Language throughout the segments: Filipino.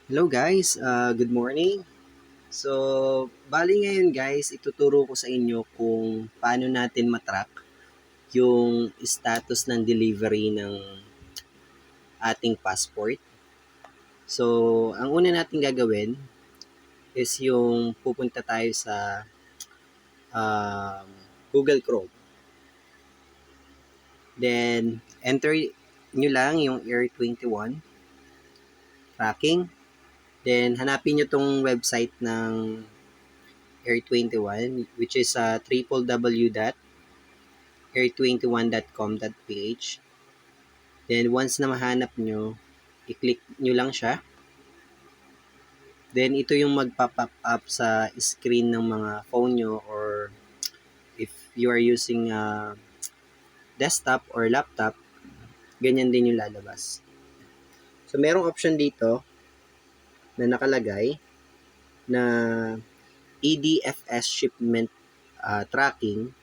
Hello guys, good morning. So, bali ngayon guys, ituturo ko sa inyo kung paano natin matrack yung status ng delivery ng ating passport. So, ang una natin gagawin is yung pupunta tayo sa um, Google Chrome. Then, enter nyo lang yung Air 21 tracking. Then, hanapin nyo tong website ng Air 21 which is www.air21.com.ph. Then once na mahanap nyo, i-click nyo lang siya. Then ito yung magpa-pop up sa screen ng mga phone nyo, or if you are using desktop or laptop, ganyan din yung lalabas. So merong option dito na nakalagay na EDFS shipment tracking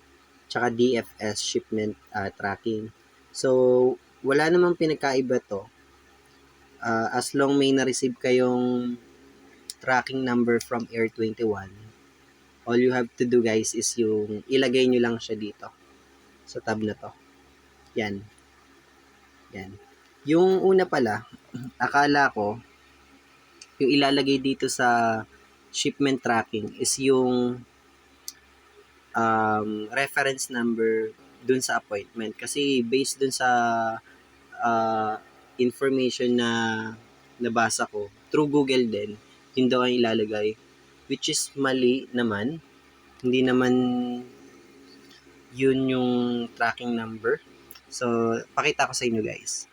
tsaka DFS shipment tracking. So wala namang pinagkaiba to. As long may na-receive kayong tracking number from Air 21, all you have to do guys is yung ilagay nyo lang siya dito sa tab na to. Yan. Yan. Yung una pala, akala ko yung ilalagay dito sa shipment tracking is yung reference number dun sa appointment. Kasi based dun sa uh, information na nabasa ko through Google din, yun daw ang ilalagay. Which is mali naman. Hindi naman yun yung tracking number. So, pakita ko sa inyo guys.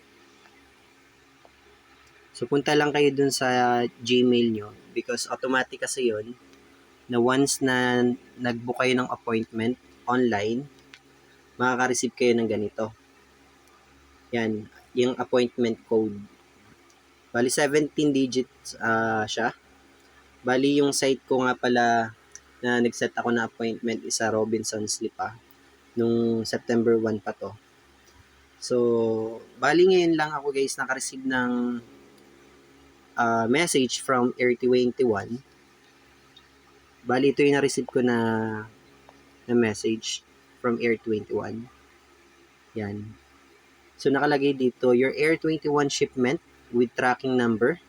So, punta lang kayo dun sa Gmail nyo because automatic kasi yun na once na nag-book kayo ng appointment online, makaka-receive kayo ng ganito. Yan, yung appointment code. Bali, 17 digits siya. Bali, yung site ko nga pala na nag-set ako na appointment is sa Robinsons Lipa nung September 1 pa to. So, bali ngayon lang ako guys naka-receive ng message from Air 21. Bali ito yung na-receive ko na message from Air 21. Yan. So, nakalagay dito, your Air 21 shipment with tracking number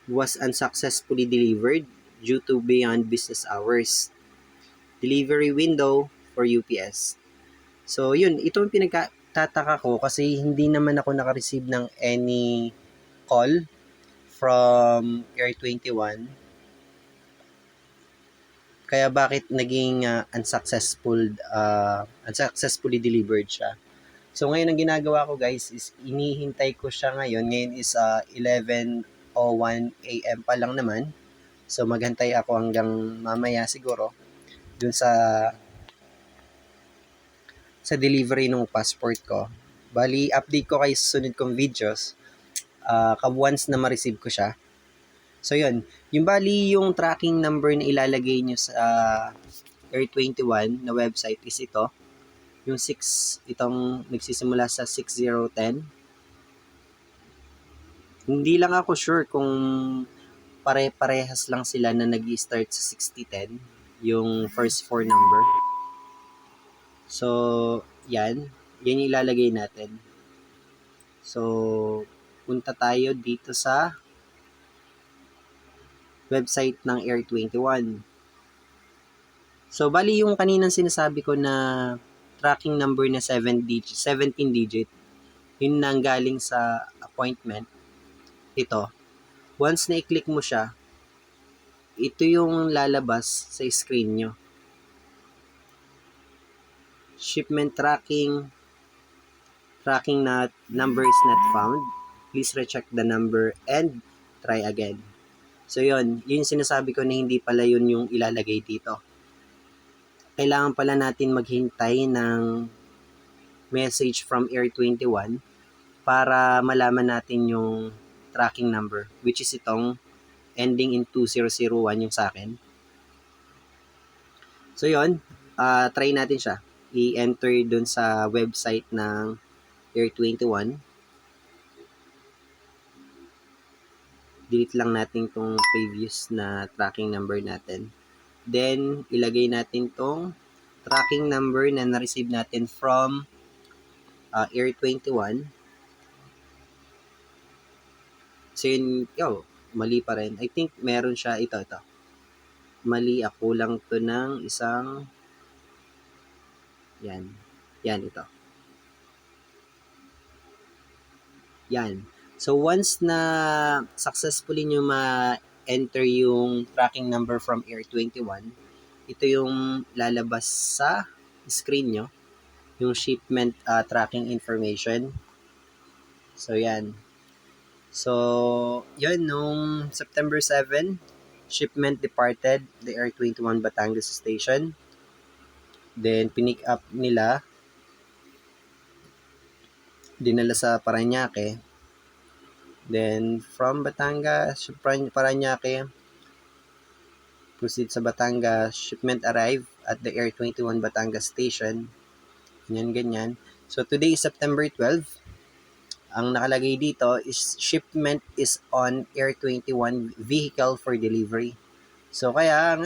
was unsuccessfully delivered due to beyond business hours. Delivery window for UPS. So, yun. Ito yung pinagtataka ko kasi hindi naman ako naka-receive ng any call from Air 21. Kaya bakit naging unsuccessfully delivered siya. So ngayon ang ginagawa ko guys is inihintay ko siya ngayon. Ngayon is 11:01 AM pa lang naman. So maghantay ako hanggang mamaya siguro dun sa delivery ng passport ko. Bali, update ko kayo sa sunod kong videos once na ma-receive ko siya. So yun, yung bali yung tracking number na ilalagay nyo sa Air 21 na website is ito. Yung 6, itong nagsisimula sa 6010. Hindi lang ako sure kung pare-parehas lang sila na nag-start sa 6010, yung first 4 number. So, yan. Yan yung ilalagay natin. So, punta tayo dito sa website ng Air 21. So, bali yung kaninang sinasabi ko na tracking number na 17 digit, yun na galing sa appointment. Ito. Once na i-click mo siya, ito yung lalabas sa screen nyo. Shipment tracking number is not found. Please recheck the number and try again. So yun sinasabi ko na hindi pala yun yung ilalagay dito. Kailangan pala natin maghintay ng message from Air 21 para malaman natin yung tracking number, which is itong ending in 2001 yung sa akin. So yun, try natin siya. I-enter dun sa website ng Air 21. delete lang natin tong previous na tracking number natin. Then, ilagay natin tong tracking number na na-receive natin from Air21. So, yun, mali pa rin. I think meron siya, ito. Mali, ako lang to ng isang, yan, ito. Yan. So, once na successfully nyo ma-enter yung tracking number from Air21, ito yung lalabas sa screen nyo, yung shipment tracking information. So, yan. So, yun, nung September 7, shipment departed the Air21 Batangas Station. Then, pinick up nila, dinala sa Parañaque. Then, from Batangas, Parañaque, proceed sa Batangas, shipment arrived at the Air21 Batangas Station. Ganyan. So, today is September 12. Ang nakalagay dito is shipment is on Air21 vehicle for delivery. So, kaya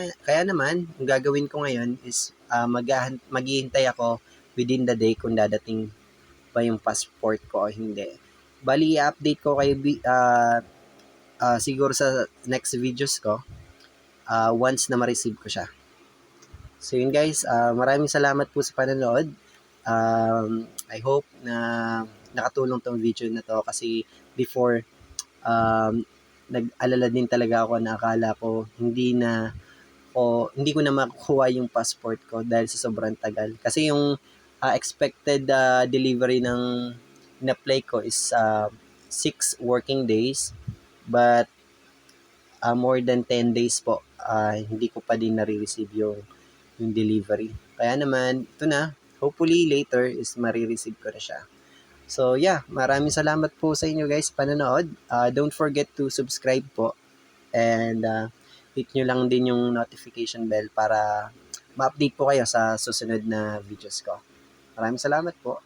naman, ang gagawin ko ngayon is maghihintay ako within the day kung dadating ba yung passport ko o hindi. Bali, i-update ko kayo siguro sa next videos ko once na ma-receive ko siya. So yun guys, maraming salamat po sa panonood. I hope na nakatulong tong video na to kasi before nag-alala din talaga ako na akala ko hindi ko na makukuha yung passport ko dahil sa sobrang tagal. Kasi yung expected delivery ng na-play ko is 6 working days, but more than 10 days po hindi ko pa din nare-receive yung delivery. Kaya naman, ito na, hopefully later is marireceive ko na siya. So yeah, maraming salamat po sa inyo guys panonood. Don't forget to subscribe po and hit nyo lang din yung notification bell para ma-update po kayo sa susunod na videos ko. Maraming salamat po.